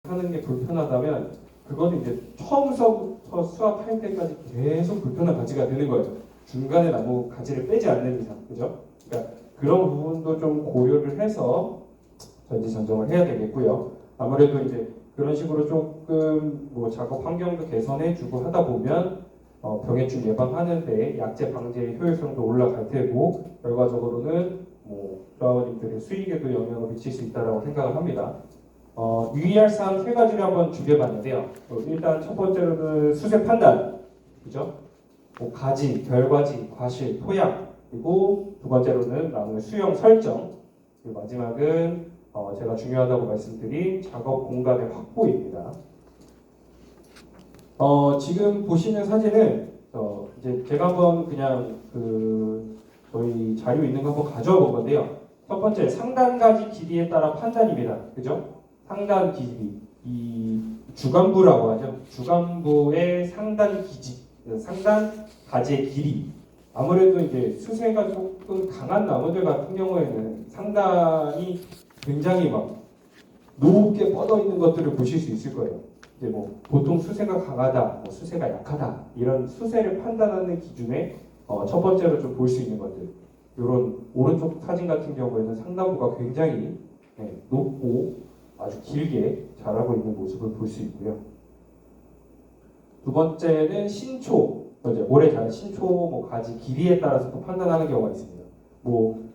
하는 게 불편하다면 그거는 이제 처음서부터 수확할 때까지 계속 불편한 가지가 되는 거예요. 중간에 나무 가지를 빼지 않는 이상, 그죠? 그러니까 그런 부분도 좀 고려를 해서 전지전정을 해야 되겠고요. 아무래도 이제 그런 식으로 조금 뭐 작업 환경도 개선해주고 하다 보면 병해충 예방하는데 약재 방제의 효율성도 올라갈 테고 결과적으로는 뭐 조합원님들의 수익에도 영향을 미칠 수 있다고 생각을 합니다. 유의할 사항 세 가지를 한번 준비해봤는데요. 일단 첫 번째로는 수세 판단, 그죠? 뭐 가지, 결과지, 과실, 토양, 그리고 두 번째로는 나무의 수용 설정, 그리고 마지막은 제가 중요하다고 말씀드린 작업 공간의 확보입니다. 지금 보시는 사진은 이제 제가 한번 그냥 저희 자료 있는 거 한번 가져와 본 건데요. 첫 번째 상단가지 길이에 따라 판단입니다. 그죠? 상단 길이, 이 주간부라고 하죠. 주간부의 상단 기지, 상단 가지의 길이. 아무래도 이제 수세가 조금 강한 나무들 같은 경우에는 상단이 굉장히 막 높게 뻗어 있는 것들을 보실 수 있을 거예요. 이제 뭐 보통 수세가 강하다, 뭐 수세가 약하다 이런 수세를 판단하는 기준에 첫 번째로 좀 볼 수 있는 것들. 이런 오른쪽 사진 같은 경우에는 상단부가 굉장히 높고 아주 길게 자라고 있는 모습을 볼 수 있고요. 두 번째는 신초, 이제 오래 자란 신초 뭐 가지 길이에 따라서 또 판단하는 경우가 있습니다. 뭐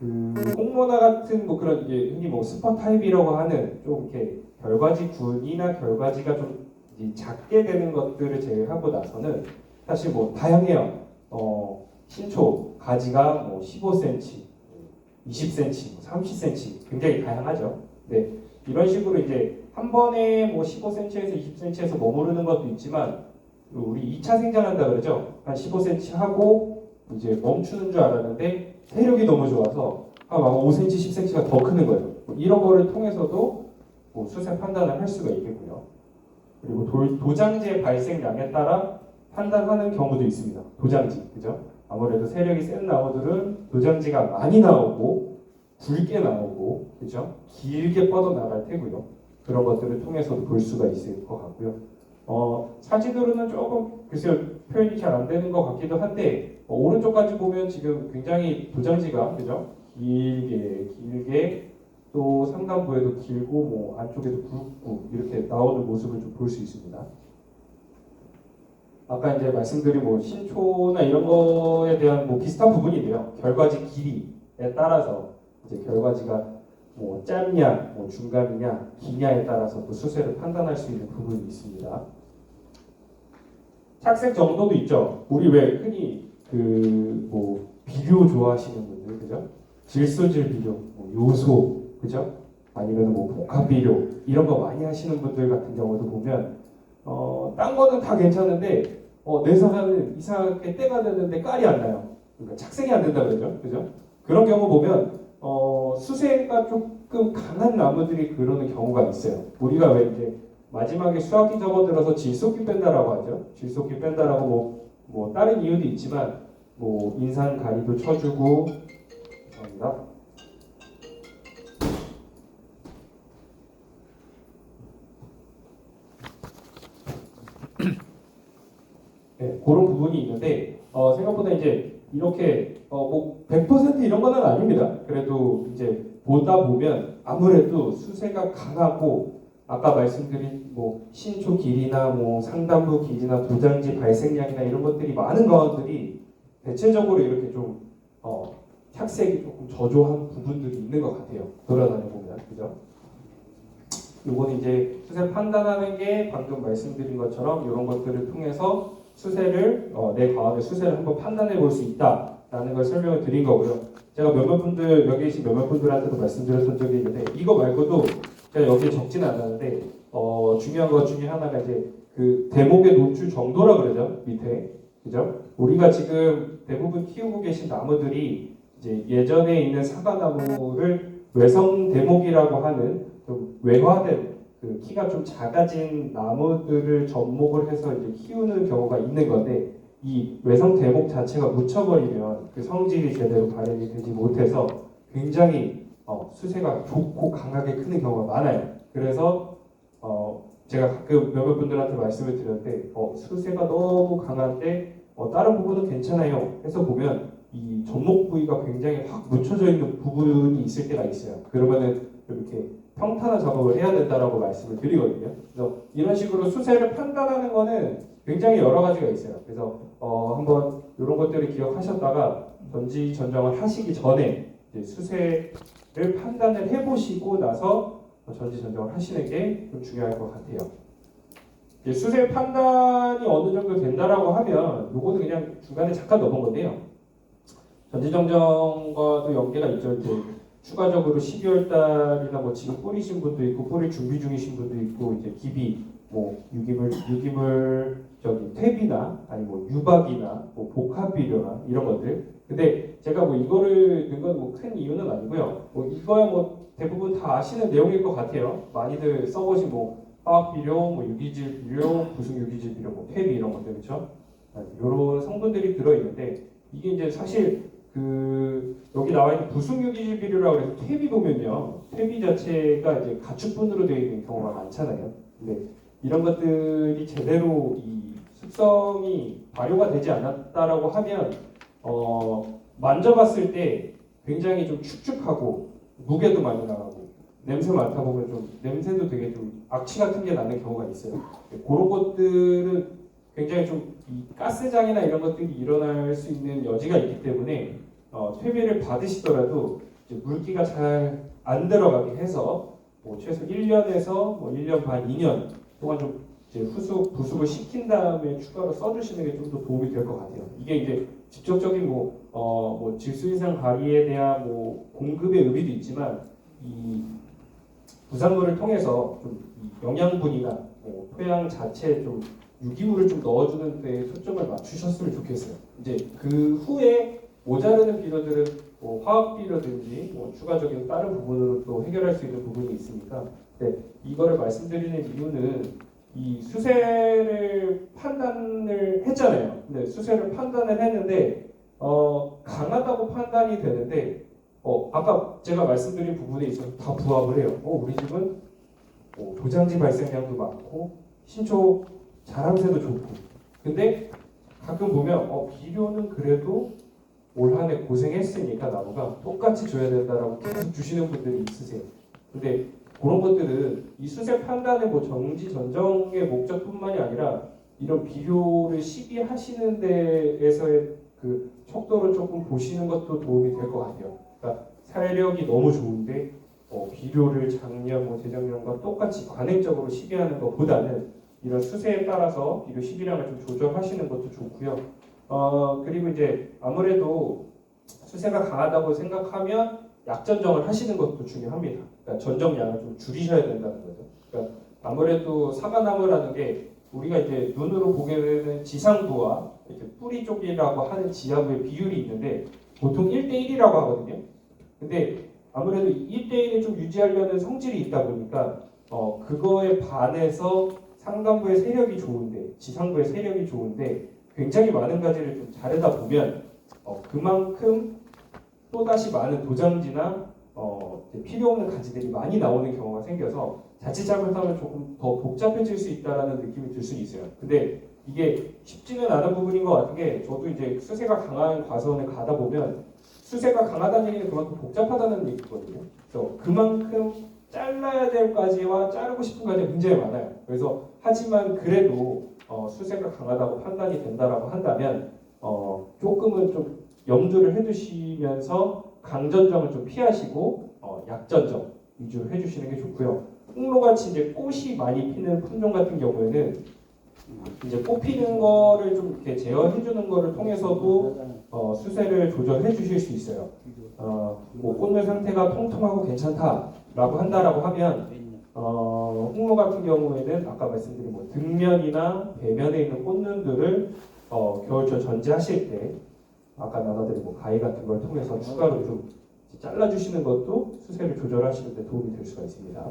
홍모나 같은 뭐 그런 이제 흔히 뭐 스퍼 타입이라고 하는 좀 이렇게 결과지 굴이나 결과지가 좀 작게 되는 것들을 제외하고 나서는 사실 뭐 다양해요. 신초 가지가 뭐 15cm, 20cm, 30cm 굉장히 다양하죠. 네, 이런 식으로 이제 한 번에 뭐 15cm에서 20cm에서 머무르는 것도 있지만 우리 2차 생장한다 그러죠. 한 15cm 하고 이제 멈추는 줄 알았는데 세력이 너무 좋아서 한 5cm, 10cm가 더 크는 거예요. 이런 거를 통해서도 뭐 수세 판단을 할 수가 있겠고요. 그리고 도장지의 발생량에 따라 판단하는 경우도 있습니다. 도장지, 그죠? 아무래도 세력이 센 나무들은 도장지가 많이 나오고 굵게 나오고, 그죠? 길게 뻗어 나갈 테고요. 그런 것들을 통해서도 볼 수가 있을 것 같고요. 사진으로는 조금 글쎄요 표현이 잘 안 되는 것 같기도 한데 오른쪽까지 보면 지금 굉장히 도장지가 그죠? 길게 또 상단부에도 길고 뭐 안쪽에도 굵고 이렇게 나오는 모습을 좀 볼 수 있습니다. 아까 이제 말씀드린 뭐 신초나 이런 거에 대한 뭐 비슷한 부분인데요. 결과지 길이에 따라서 이제 결과지가 뭐 짧냐, 뭐 중간이냐, 기냐에 따라서 또 수세를 판단할 수 있는 부분이 있습니다. 착색 정도도 있죠. 우리 왜 흔히 뭐 비료 좋아하시는 분들, 그죠? 질소질 비료, 뭐 요소, 그죠? 아니면 뭐 복합 비료 이런 거 많이 하시는 분들 같은 경우도 보면 딴 거는 다 괜찮은데 내사하는 이상하게 때가 됐는데 깔이 안 나요. 그러니까 착색이 안 된다 그러죠, 그죠? 그런 경우 보면 수세가 조금 강한 나무들이 그러는 경우가 있어요. 우리가 왜 이제 마지막에 수학기 접어들어서 질소기 뺀다라고 하죠. 질소기 뺀다라고 뭐 다른 이유도 있지만 뭐 인산 가리도 쳐주고 죄송합니다. 네, 그런 부분이 있는데 생각보다 이제 이렇게 뭐 100% 이런 거는 아닙니다. 그래도 이제 보다 보면 아무래도 수세가 강하고 아까 말씀드린 뭐 신초 길이나 뭐 상단부 길이나 도장지 발생량이나 이런 것들이 많은 것들이 대체적으로 이렇게 좀 착색이 조금 저조한 부분들이 있는 것 같아요. 돌아다녀 보면 그죠? 요거는 이제 수세 판단하는 게 방금 말씀드린 것처럼 이런 것들을 통해서 수세를 내 과학의 수세를 한번 판단해 볼 수 있다라는 걸 설명을 드린 거고요. 제가 여기 계신 몇몇 분들한테도 말씀드렸던 적이 있는데 이거 말고도 제가 여기에 적지는 않았는데 중요한 것 중에 하나가 이제 그 대목의 노출 정도라 그러죠 밑에 그죠? 우리가 지금 대부분 키우고 계신 나무들이 이제 예전에 있는 사과나무를 외성 대목이라고 하는 좀 외화된 키가 좀 작아진 나무들을 접목을 해서 이제 키우는 경우가 있는 건데 이 외성 대목 자체가 묻혀버리면 그 성질이 제대로 발현이 되지 못해서 굉장히 수세가 좋고 강하게 크는 경우가 많아요. 그래서 제가 가끔 몇몇 분들한테 말씀을 드렸는데 수세가 너무 강한데 다른 부분은 괜찮아요 해서 보면 이 접목 부위가 굉장히 확 묻혀져 있는 부분이 있을 때가 있어요. 그러면은 이렇게 평탄화 작업을 해야 된다라고 말씀을 드리거든요. 그래서 이런 식으로 수세를 판단하는 거는 굉장히 여러 가지가 있어요. 그래서 한번 이런 것들을 기억하셨다가 전지 전정을 하시기 전에 이제 수세를 판단을 해보시고 나서 전지 전정을 하시는 게 좀 중요할 것 같아요. 이제 수세 판단이 어느 정도 된다라고 하면 요거는 그냥 중간에 잠깐 넣은 건데요. 전지 전정과도 연계가 있죠. 이제 추가적으로 12월 달이나 뭐 지금 뿌리신 분도 있고 뿌릴 준비 중이신 분도 있고 이제 기비 뭐 유기물 저기 퇴비나 아니 뭐 유박이나 뭐 복합 비료나 이런 것들. 근데 제가 뭐 이거를 넣은 건 뭐 큰 이유는 아니고요. 뭐 이거야 뭐 대부분 다 아시는 내용일 것 같아요. 많이들 써보신 뭐 화학 비료, 뭐 유기질 비료, 부승 유기질 비료, 뭐 퇴비 이런 것들 그렇죠? 이런 성분들이 들어 있는데 이게 이제 사실 여기 나와 있는 부승 유기질 비료라고 해서 퇴비 보면요, 퇴비 자체가 이제 가축분으로 되어 있는 경우가 많잖아요. 근데 이런 것들이 제대로 이 숙성이 발효가 되지 않았다라고 하면 만져봤을 때 굉장히 좀 축축하고 무게도 많이 나가고 냄새 맡아 보면 좀 냄새도 되게 좀 악취 같은 게 나는 경우가 있어요. 그런 것들은 굉장히 좀 이 가스장이나 이런 것들이 일어날 수 있는 여지가 있기 때문에 퇴비를 받으시더라도 이제 물기가 잘 안 들어가게 해서 뭐 최소 1년에서 뭐 1년 반, 2년 동안 좀 이제 부숙을 시킨 다음에 추가로 써주시는 게 좀 더 도움이 될 것 같아요. 이게 이제 직접적인 뭐 질소 인상 발휘에 대한 뭐 공급의 의미도 있지만 이 부산물을 통해서 좀 영양분이나 뭐 토양 자체에 좀 유기물을 좀 넣어주는 데 초점을 맞추셨으면 좋겠어요. 이제 그 후에 모자르는 비료들은 뭐 화학 비료든지 뭐 추가적인 다른 부분으로 또 해결할 수 있는 부분이 있으니까 이거를 말씀드리는 이유는 이 수세를 판단을 했잖아요. 근데 수세를 판단을 했는데 강하다고 판단이 되는데 아까 제가 말씀드린 부분에 있어서 다 부합을 해요. 우리 집은 도장지 발생량도 많고 신초 자람새도 좋고. 근데 가끔 보면 비료는 그래도 올 한 해 고생했으니까 나무가 똑같이 줘야 된다라고 계속 주시는 분들이 있으세요. 근데 그런 것들은 이 수세 판단의 뭐 정지 전정의 목적뿐만이 아니라 이런 비료를 시비하시는 데에서의 그 척도를 조금 보시는 것도 도움이 될 것 같아요. 그러니까 사회력이 너무 좋은데 비료를 작년 뭐 재작년과 똑같이 관행적으로 시비하는 것보다는 이런 수세에 따라서 비료 시비량을 좀 조절하시는 것도 좋고요. 그리고 이제 아무래도 수세가 강하다고 생각하면 약전정을 하시는 것도 중요합니다. 그러니까 전정량을 좀 줄이셔야 된다는 거죠. 그러니까 아무래도 사과나무라는 게 우리가 이제 눈으로 보게 되는 지상부와 이렇게 뿌리 쪽이라고 하는 지하부의 비율이 있는데 보통 1대1이라고 하거든요. 근데 아무래도 1대1을 좀 유지하려는 성질이 있다 보니까 그거에 반해서 상단부의 세력이 좋은데 지상부의 세력이 좋은데 굉장히 많은 가지를 좀 자르다 보면 그만큼 또다시 많은 도장지나 필요 없는 가지들이 많이 나오는 경우가 생겨서 자칫 잘못하면 조금 더 복잡해질 수 있다라는 느낌이 들 수 있어요. 근데 이게 쉽지는 않은 부분인 것 같은 게 저도 이제 수세가 강한 과수원에 가다 보면 수세가 강하다는 얘기는 그만큼 복잡하다는 얘기거든요. 그래서 그만큼 잘라야 될 가지와 자르고 싶은 가지가 굉장히 많아요. 그래서 하지만 그래도 수세가 강하다고 판단이 된다라고 한다면 조금은 좀 염두를 해두시면서 강전정을 좀 피하시고 약전정 위주로 해주시는 게 좋고요. 홍로같이 이제 꽃이 많이 피는 품종 같은 경우에는 이제 꽃 피는 거를 좀 이렇게 제어해주는 거를 통해서도 수세를 조절해 주실 수 있어요. 뭐 꽃잎 상태가 통통하고 괜찮다라고 한다라고 하면 홍로 같은 경우에는 아까 말씀드린 뭐 등면이나 배면에 있는 꽃눈들을 겨울철 전지하실 때 아까 나눠드린 뭐 가위 같은 걸 통해서 추가로 좀 잘라주시는 것도 수세를 조절하시는 데 도움이 될 수가 있습니다.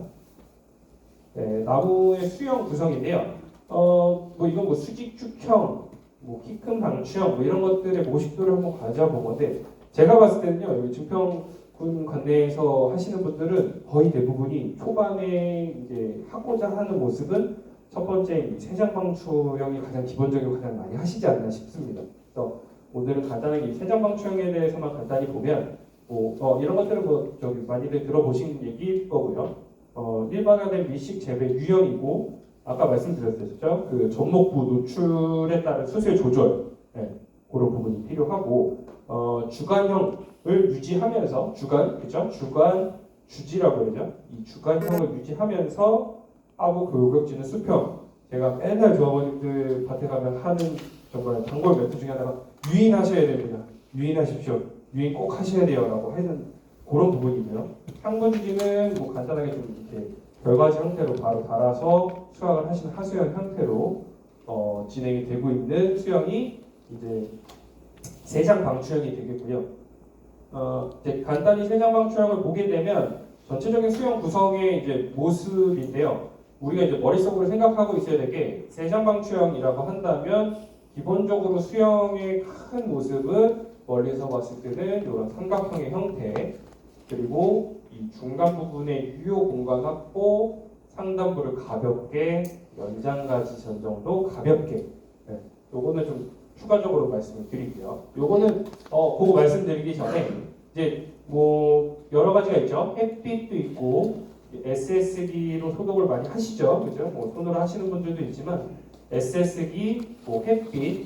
네, 나무의 수형 구성인데요. 뭐 이건 뭐 수직축형, 뭐 키 큰 방추형 뭐 이런 것들의 모식도를 한번 가져본 건데 제가 봤을 때는요, 여기 증평군 관내에서 하시는 분들은 거의 대부분이 초반에 이제 하고자 하는 모습은 첫 번째 이 세장방추형이 가장 기본적이고 가장 많이 하시지 않나 싶습니다. 그래서 오늘은 간단하게 이 세장방추형에 대해서만 간단히 보면 이런 것들은 저기 많이들 들어보신 얘기일 거고요. 일반화된 미식 재배 유형이고 아까 말씀드렸었죠. 그 접목부 노출에 따른 수세 조절 그런 부분이 필요하고 주간형을 유지하면서 주간 주지라고 그러죠. 이 주간형을 유지하면서 하부 교육지는 수평. 제가 맨날 조합원님들 밭에 가면 하는 정말 단골 멘트 중에 하나가 유인하셔야 됩니다. 유인하십시오. 유인 꼭 하셔야 돼요라고 하는 그런 부분이고요. 향분주기는 뭐 간단하게 좀 이렇게 결과지 형태로 바로 달아서 수확을 하시는 하수형 형태로 진행이 되고 있는 수형이 이제 세장방추형이 되겠고요. 이제 간단히 세장방추형을 보게 되면 전체적인 수형 구성의 이제 모습인데요. 우리가 이제 머릿속으로 생각하고 있어야 될 게 세장방추형이라고 한다면 기본적으로 수형의 큰 모습은 멀리서 봤을 때는 이런 삼각형의 형태 그리고 이 중간 부분의 유효 공간 확보 상단부를 가볍게 연장가지 전정도 가볍게 요거는 좀 추가적으로 말씀을 드릴게요. 요거는 그거 말씀드리기 전에 이제 뭐 여러 가지가 있죠. 햇빛도 있고 SS기로 소독을 많이 하시죠, 그죠? 뭐 손으로 하시는 분들도 있지만 SS기, 뭐 햇빛이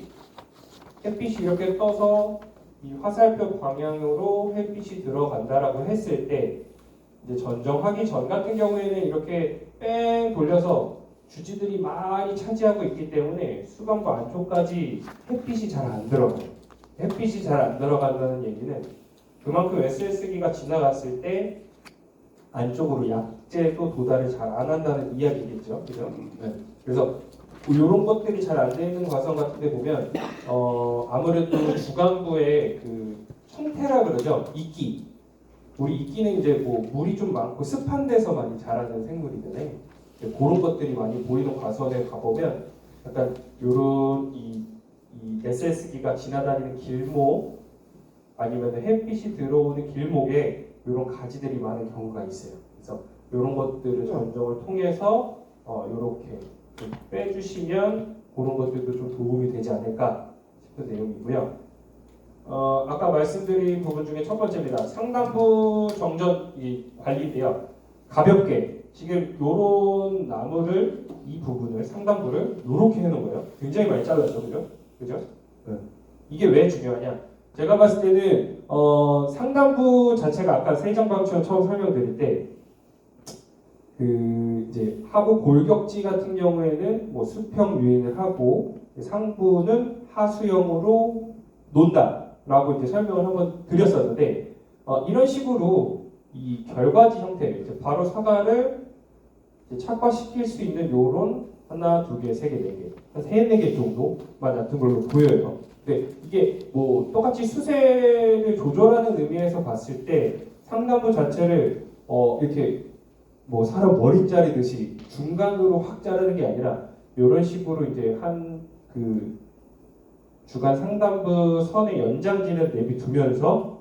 이렇게 떠서 이 화살표 방향으로 햇빛이 들어간다라고 했을 때 이제 전정하기 전 같은 경우에는 이렇게 뺑 돌려서 주지들이 많이 차지하고 있기 때문에 수감구 안쪽까지 햇빛이 잘 안 들어가요. 햇빛이 잘 안 들어간다는 얘기는 그만큼 SS기가 지나갔을 때 안쪽으로 약재도 도달을 잘 안 한다는 이야기겠죠. 그죠? 그래서 이런 것들이 잘 안 되는 과정 같은 데 보면 아무래도 주간부의 그 청태라 그러죠. 이끼. 우리 이끼는 이제 뭐 물이 좀 많고 습한 데서 많이 자라는 생물이잖아요. 그런 것들이 많이 보이는 과정에 가보면 약간 요런 이 SS기가 지나다니는 길목 아니면 햇빛이 들어오는 길목에 이런 가지들이 많은 경우가 있어요. 그래서 이런 것들을 전정을 통해서 이렇게 빼주시면 그런 것들도 좀 도움이 되지 않을까 싶은 내용이고요. 아까 말씀드린 부분 중에 첫 번째입니다. 상단부 정전 관리인데요. 가볍게 지금 이런 나무를 이 부분을 상단부를 이렇게 해놓은 거예요. 굉장히 많이 잘랐죠, 그죠? 이게 왜 중요하냐? 제가 봤을 때는 상단부 자체가 아까 세장방추형 처음 설명드릴 때 그 이제 하부 골격지 같은 경우에는 뭐 수평 유인을 하고 상부는 하수형으로 논다라고 이제 설명을 한번 드렸었는데 이런 식으로 이 결과지 형태 이제 바로 사과를 이제 착화시킬 수 있는 요런 하나, 두 개, 세 개, 네 개, 한 세네 개 정도만 얕은 걸로 보여요. 근데 이게 뭐 똑같이 수세를 조절하는 의미에서 봤을 때 상단부 자체를 이렇게 뭐 사람 머리 자르듯이 중간으로 확 자르는 게 아니라 이런 식으로 이제 한 그 주간 상단부 선의 연장지는 내비두면서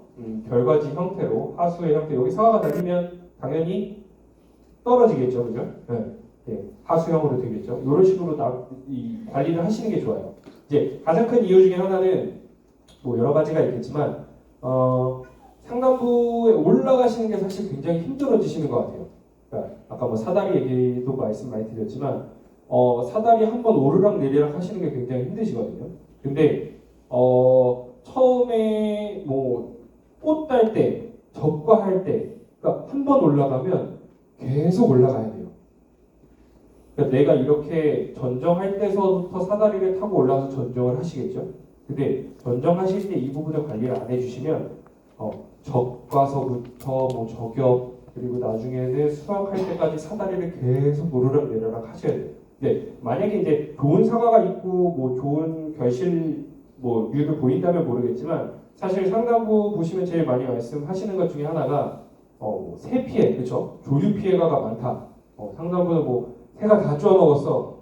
결과지 형태로 하수의 형태 여기 사과가 달리면 당연히 떨어지겠죠, 그죠? 네, 하수형으로 되겠죠. 이런 식으로 이 관리를 하시는 게 좋아요. 이제 가장 큰 이유 중에 하나는 뭐 여러 가지가 있겠지만 상단부에 올라가시는 게 사실 굉장히 힘들어지시는 것 같아요. 그러니까 아까 뭐 사다리 얘기도 말씀 많이 드렸지만 사다리 한번 오르락 내리락 하시는 게 굉장히 힘드시거든요. 근데 처음에 뭐 꽃 딸 때, 적과할 때, 그러니까 한 번 올라가면 계속 올라가야 돼요. 그러니까 내가 이렇게 전정할 때서부터 사다리를 타고 올라가서 전정을 하시겠죠. 근데 전정하실 때 이 부분을 관리를 안 해주시면 적과서부터 뭐 저격 그리고 나중에는 수확할 때까지 사다리를 계속 오르락 내리락 하셔야 돼요. 네, 만약에 이제 좋은 사과가 있고 뭐 좋은 결실 뭐 류를 보인다면 모르겠지만 사실 상단부 보시면 제일 많이 말씀하시는 것 중에 하나가 새 피해, 그렇죠? 조류 피해가가 많다. 상단부는 뭐 새가 다 쪼아먹었어.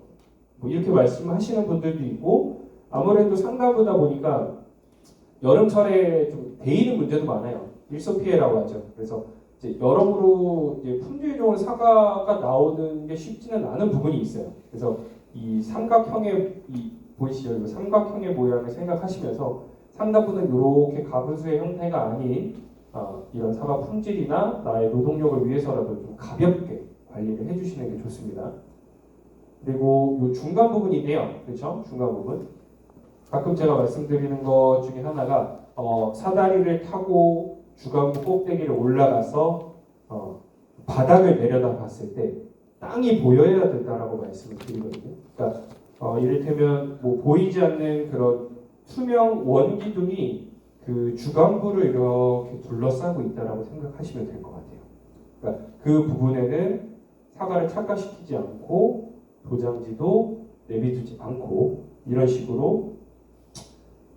뭐 이렇게 말씀하시는 분들도 있고 아무래도 상단부다 보니까 여름철에 좀 데이는 문제도 많아요. 일소 피해라고 하죠. 그래서 이제 여러모로 이제 품질이 좋은 사과가 나오는 게 쉽지는 않은 부분이 있어요. 그래서 이 삼각형의 이 보이시죠? 이 삼각형의 모양을 생각하시면서 상단부는 이렇게 가분수의 형태가 아닌 이런 사과 품질이나 나의 노동력을 위해서라도 좀 가볍게 관리를 해주시는 게 좋습니다. 그리고 이 중간 부분인데요, 그렇죠? 중간 부분. 가끔 제가 말씀드리는 것 중에 하나가 사다리를 타고 주간부 꼭대기를 올라가서 바닥을 내려다 봤을 때 땅이 보여야 된다라고 말씀을 드리거든요. 그러니까 이를테면 뭐 보이지 않는 그런 투명 원기둥이 그 주간부를 이렇게 둘러싸고 있다라고 생각하시면 될 것 같아요. 그러니까 그 부분에는 사과를 착각시키지 않고 도장지도 내비두지 않고 이런 식으로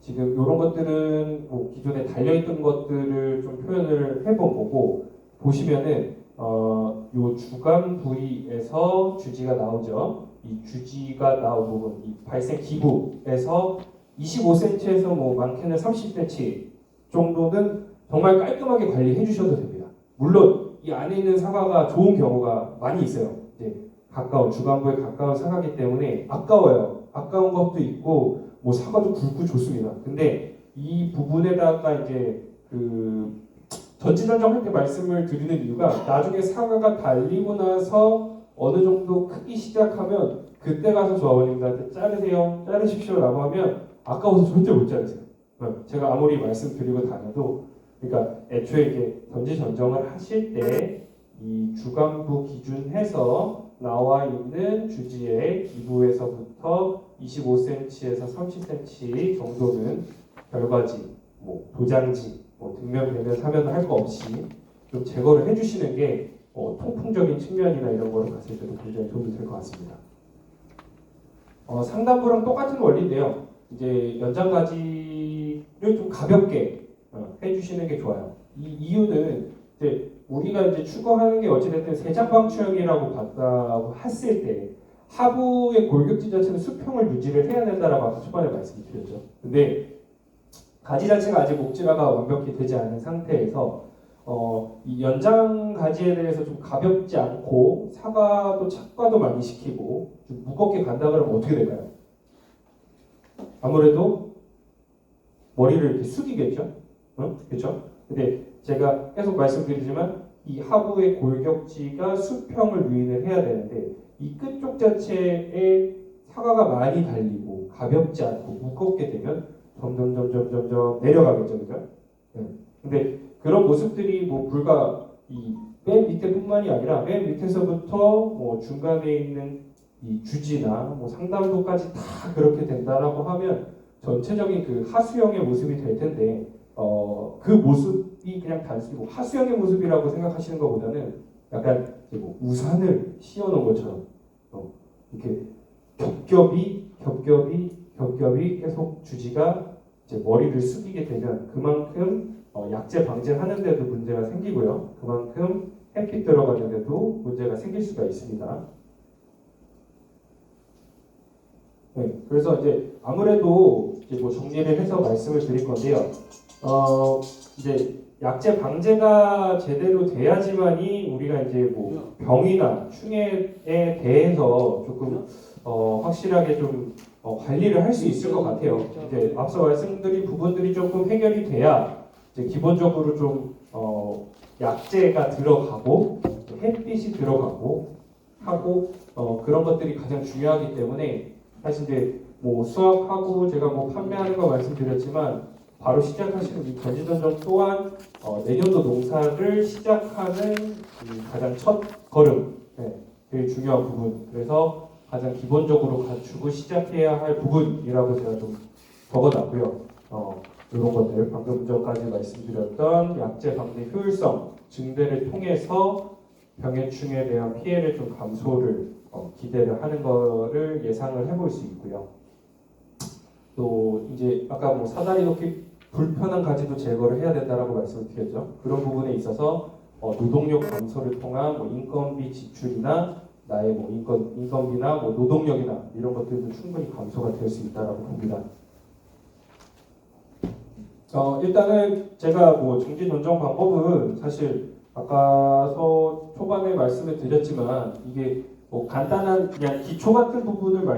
지금 이런 것들은 뭐 기존에 달려있던 것들을 좀 표현을 해본 거고 보시면은 요 주간 부위에서 주지가 나오죠. 이 주지가 나온 부분, 이 발생 기부에서 25cm에서 뭐 많게는 30cm 정도는 정말 깔끔하게 관리해 주셔도 됩니다. 물론 이 안에 있는 사과가 좋은 경우가 많이 있어요. 이제 가까운 주간부에 가까운 사과이기 때문에 아까워요. 아까운 것도 있고 뭐 사과도 굵고 좋습니다. 근데 이 부분에다가 이제 그 전지전정할 때 말씀을 드리는 이유가 나중에 사과가 달리고 나서 어느 정도 크기 시작하면 그때 가서 저 아버님들한테 자르세요, 자르십시오라고 하면 아까워서 절대 못 자르세요. 제가 아무리 말씀드리고 다녀도 그러니까 애초에 이제 전지전정을 하실 때 이 주간부 기준해서 나와 있는 주지의 기부에서부터 25cm에서 30cm 정도는 결과지, 뭐 도장지, 뭐 뒷면, 배면, 사면 할 거 없이 좀 제거를 해주시는 게 통풍적인 측면이나 이런 거를 봤을 때도 굉장히 도움이 될 것 같습니다. 상단부랑 똑같은 원리인데요. 이제 연장가지를 좀 가볍게 해주시는 게 좋아요. 이 이유는 이제 우리가 이제 추구하는 게 어찌됐든 세장방추형이라고 봤다고 했을 때 하부의 골격지 자체는 수평을 유지를 해야 된다라고 아까 초반에 말씀드렸죠. 근데 가지 자체가 아직 목질화가 완벽히 되지 않은 상태에서 이 연장 가지에 대해서 좀 가볍지 않고 사과도 착과도 많이 시키고 좀 무겁게 간다 그러면 어떻게 될까요? 아무래도 머리를 이렇게 숙이겠죠? 그렇죠? 근데 제가 계속 말씀드리지만 이 하부의 골격지가 수평을 유인을 해야 되는데 이 끝쪽 자체에 사과가 많이 달리고 가볍지 않고 무겁게 되면 점점 내려가겠죠, 그죠? 근데 그런 모습들이 뭐 불과 이 맨 밑에뿐만이 아니라 맨 밑에서부터 뭐 중간에 있는 이 주지나 뭐 상단부까지 다 그렇게 된다라고 하면 전체적인 그 하수형의 모습이 될 텐데 그 모습이 그냥 단순히 뭐 하수형의 모습이라고 생각하시는 것보다는 약간 뭐 우산을 씌워놓은 것처럼 이렇게 겹겹이 계속 주지가 이제 머리를 숙이게 되면 그만큼 약재 방제하는데도 문제가 생기고요. 그만큼 햇빛 들어가는데도 문제가 생길 수가 있습니다. 네, 그래서 이제 아무래도 이제 뭐 정리를 해서 말씀을 드릴 건데요. 이제 약재 방제가 제대로 돼야지만이 우리가 이제 뭐 병이나 충해에 대해서 조금 확실하게 좀 관리를 할 수 있을 것 같아요. 이제 앞서 말씀드린 부분들이 조금 해결이 돼야 이제 기본적으로 좀 약재가 들어가고 햇빛이 들어가고 하고 그런 것들이 가장 중요하기 때문에 사실 이제 뭐 수확하고 제가 뭐 판매하는 거 말씀드렸지만 바로 시작하시는 이 전지전정 또한 내년도 농사를 시작하는 가장 첫 걸음, 되게 중요한 부분. 그래서 가장 기본적으로 갖추고 시작해야 할 부분이라고 제가 좀 적어놨고요. 이런 것들 방금 전까지 말씀드렸던 약재 방제 효율성 증대를 통해서 병해충에 대한 피해를 좀 감소를 기대를 하는 거를 예상을 해볼 수 있고요. 또 이제 아까 뭐 사다리 놓기 불편한 가지도 제거를 해야 된다라고 말씀을 드렸죠. 그런 부분에 있어서 노동력 감소를 통한 뭐 인건비 지출이나 나의 뭐 인건비나 뭐 노동력이나 이런 것들도 충분히 감소가 될 수 있다라고 봅니다. 일단은 제가 뭐 정지 전정 방법은 사실 아까서 초반에 말씀을 드렸지만 이게 뭐 간단한 그냥 기초 같은 부분을 말씀